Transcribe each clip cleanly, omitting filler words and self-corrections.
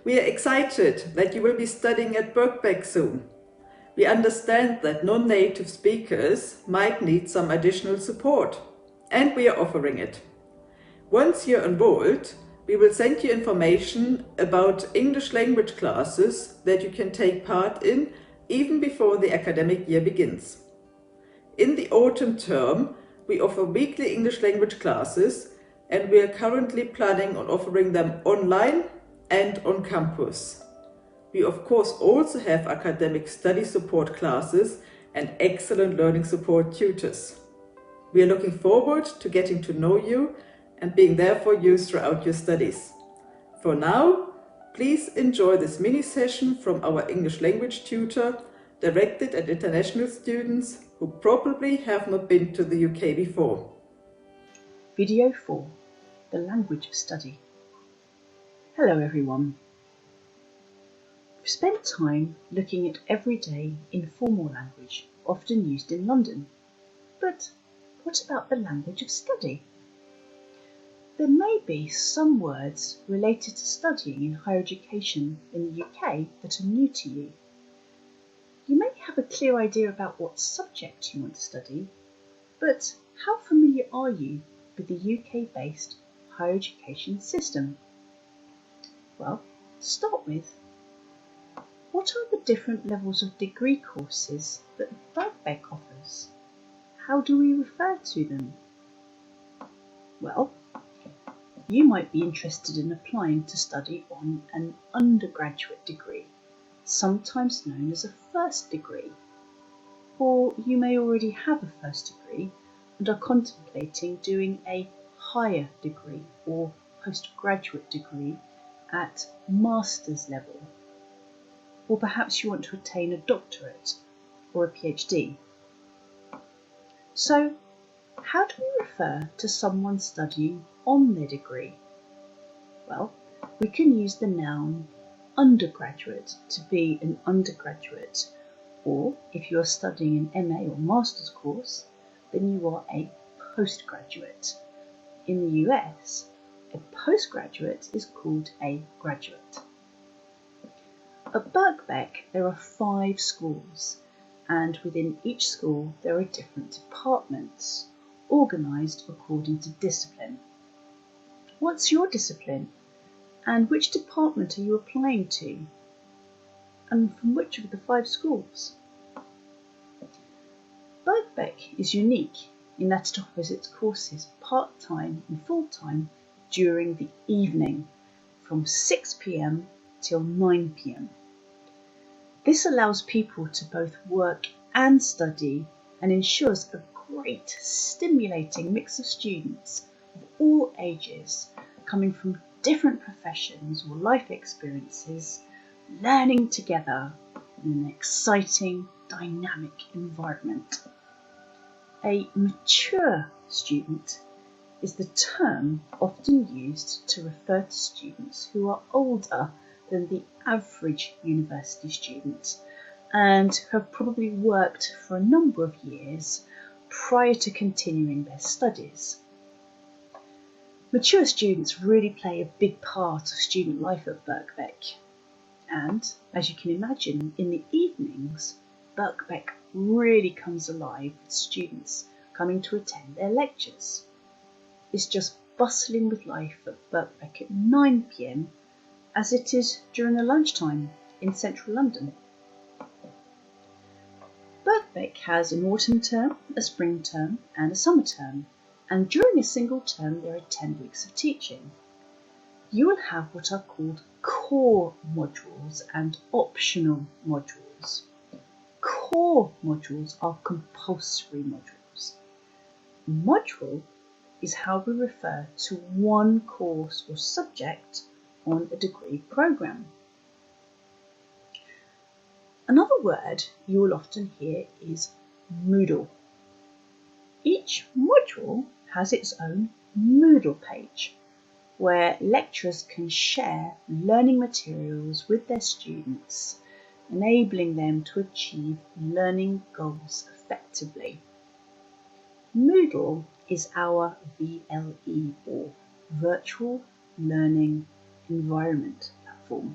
We are excited that you will be studying at Birkbeck soon. We understand that non-native speakers might need some additional support, and we are offering it. Once you're enrolled, we will send you information about English language classes that you can take part in even before the academic year begins. In the autumn term, we offer weekly English language classes, and we are currently planning on offering them online and on campus. We of course also have academic study support classes and excellent learning support tutors. We are looking forward to getting to know you and being there for you throughout your studies. For now, please enjoy this mini session from our English language tutor directed at international students who probably have not been to the UK before. Video 4. The Language of Study. Hello everyone. We've spent time looking at everyday informal language often used in London. But what about the language of study? There may be some words related to studying in higher education in the UK that are new to you. You may have a clear idea about what subject you want to study, but how familiar are you with the UK-based higher education system? Well, to start with, what are the different levels of degree courses that Birkbeck offers? How do we refer to them? Well, you might be interested in applying to study on an undergraduate degree, sometimes known as a first degree. Or you may already have a first degree and are contemplating doing a higher degree or postgraduate degree at master's level. Or perhaps you want to attain a doctorate or a PhD. So, how do we refer to someone studying on their degree? Well, we can use the noun undergraduate to be an undergraduate, or if you are studying an MA or master's course, then you are a postgraduate. In the US, a postgraduate is called a graduate. At Birkbeck, there are 5 schools, and within each school there are different departments, organised according to discipline. What's your discipline? And which department are you applying to? And from which of the 5 schools? Birkbeck is unique in that it offers its courses part-time and full-time during the evening from 6 p.m. till 9 p.m. This allows people to both work and study and ensures a great stimulating mix of students of all ages coming from different professions or life experiences, learning together in an exciting, dynamic environment. A mature student is the term often used to refer to students who are older than the average university student and who have probably worked for a number of years prior to continuing their studies. Mature students really play a big part of student life at Birkbeck, and as you can imagine, in the evenings, Birkbeck really comes alive with students coming to attend their lectures. It's just bustling with life at Birkbeck at 9 p.m, as it is during the lunchtime in central London. Birkbeck has an autumn term, a spring term and a summer term, and during a single term there are 10 weeks of teaching. You will have what are called core modules and optional modules. Core modules are compulsory modules. Module is how we refer to one course or subject on a degree programme. Another word you will often hear is Moodle. Each module has its own Moodle page, where lecturers can share learning materials with their students, enabling them to achieve learning goals effectively. Moodle is our VLE, or Virtual Learning Environment platform,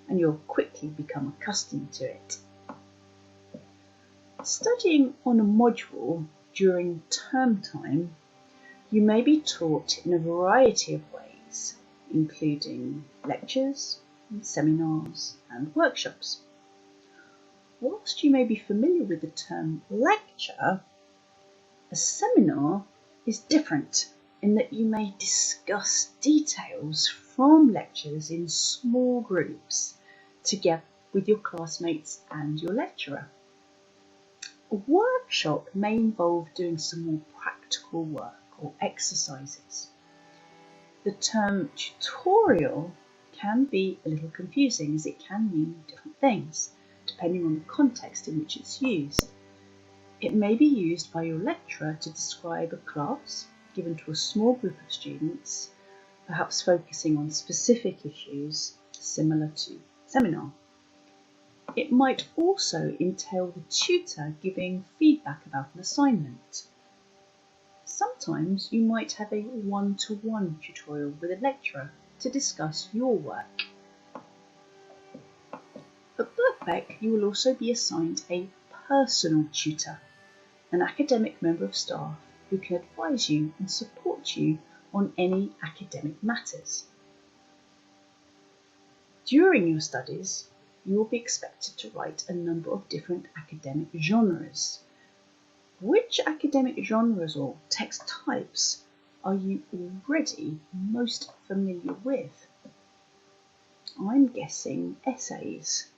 and you'll quickly become accustomed to it. Studying on a module during term time, you may be taught in a variety of ways, including lectures, seminars and workshops. Whilst you may be familiar with the term lecture, a seminar is different in that you may discuss details from lectures in small groups together with your classmates and your lecturer. A workshop may involve doing some more practical work or exercises. The term tutorial can be a little confusing as it can mean different things depending on the context in which it's used. It may be used by your lecturer to describe a class given to a small group of students, perhaps focusing on specific issues similar to seminar. It might also entail the tutor giving feedback about an assignment. Sometimes you might have a one-to-one tutorial with a lecturer to discuss your work. At Birkbeck, you will also be assigned a personal tutor, an academic member of staff who can advise you and support you on any academic matters. During your studies, you will be expected to write a number of different academic genres. Which academic genres or text types are you already most familiar with? I'm guessing essays,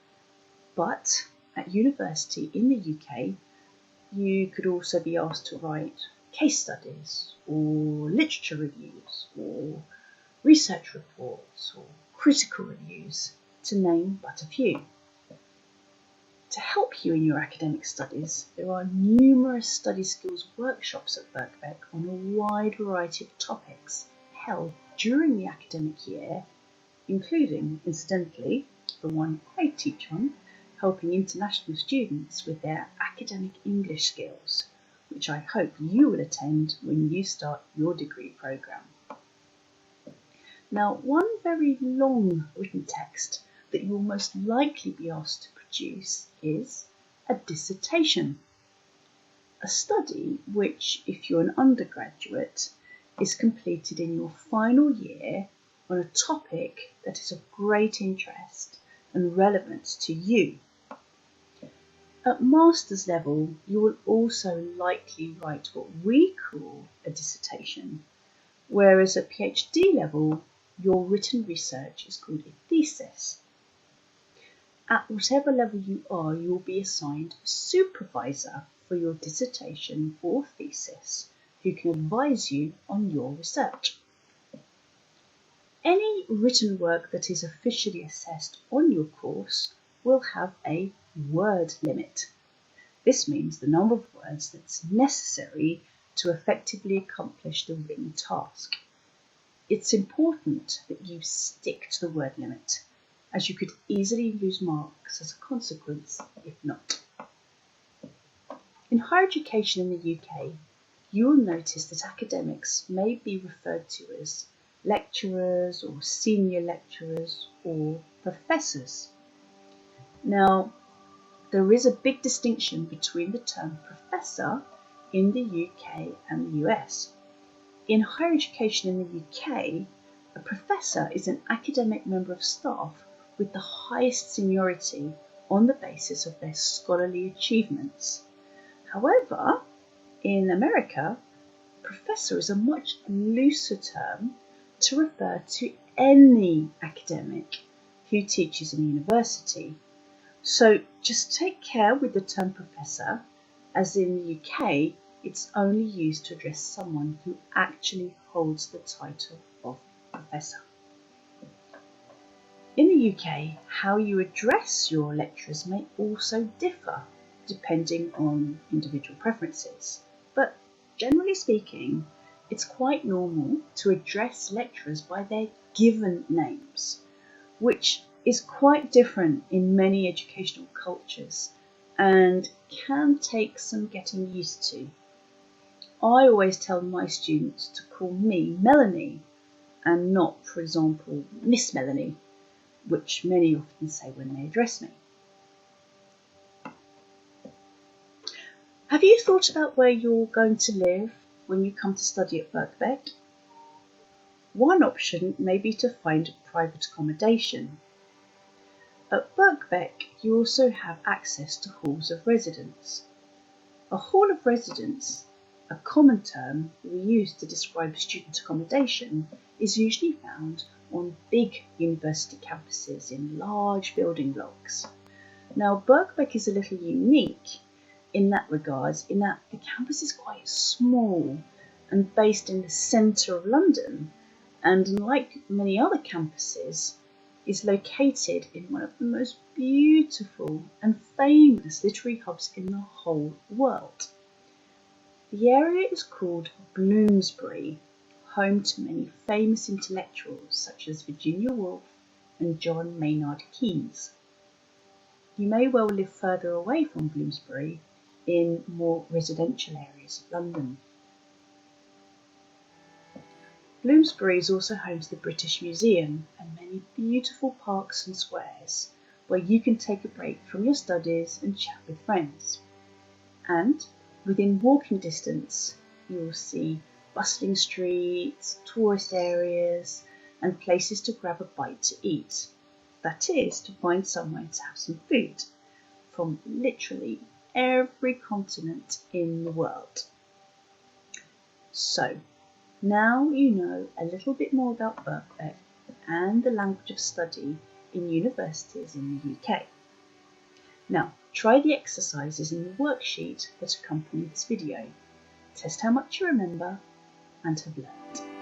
but at university in the UK, you could also be asked to write case studies or literature reviews or research reports or critical reviews, to name but a few. To help you in your academic studies, there are numerous study skills workshops at Birkbeck on a wide variety of topics held during the academic year, including, incidentally, the one I teach on, helping international students with their academic English skills, which I hope you will attend when you start your degree programme. Now, one very long written text that you will most likely be asked to produce is a dissertation, a study which, if you're an undergraduate, is completed in your final year on a topic that is of great interest and relevance to you. At master's level, you will also likely write what we call a dissertation, whereas at PhD level, your written research is called a thesis. At whatever level you are, you will be assigned a supervisor for your dissertation or thesis who can advise you on your research. Any written work that is officially assessed on your course will have a word limit. This means the number of words that's necessary to effectively accomplish the written task. It's important that you stick to the word limit, as you could easily lose marks as a consequence if not. In higher education in the UK, you will notice that academics may be referred to as lecturers or senior lecturers or professors. Now, there is a big distinction between the term professor in the UK and the US. In higher education in the UK, a professor is an academic member of staff with the highest seniority on the basis of their scholarly achievements. However, in America, professor is a much looser term to refer to any academic who teaches in a university. So just take care with the term professor, as in the UK, it's only used to address someone who actually holds the title of professor. In the UK, how you address your lecturers may also differ depending on individual preferences, but generally speaking, it's quite normal to address lecturers by their given names, which is quite different in many educational cultures and can take some getting used to. I always tell my students to call me Melanie and not, for example, Miss Melanie, which many often say when they address me. Have you thought about where you're going to live when you come to study at Birkbeck? One option may be to find private accommodation. At Birkbeck, you also have access to halls of residence. A hall of residence, a common term we use to describe student accommodation, is usually found on big university campuses in large building blocks. Now, Birkbeck is a little unique in that regards, in that the campus is quite small and based in the centre of London, and unlike many other campuses, is located in one of the most beautiful and famous literary hubs in the whole world. The area is called Bloomsbury, home to many famous intellectuals such as Virginia Woolf and John Maynard Keynes. You may well live further away from Bloomsbury in more residential areas of London. Bloomsbury is also home to the British Museum and many beautiful parks and squares where you can take a break from your studies and chat with friends. And within walking distance, you will see bustling streets, tourist areas, and places to grab a bite to eat. That is, to find somewhere to have some food from literally every continent in the world. So, now you know a little bit more about Birkbeck and the language of study in universities in the UK. Now, try the exercises in the worksheet that accompany this video. Test how much you remember and have learned.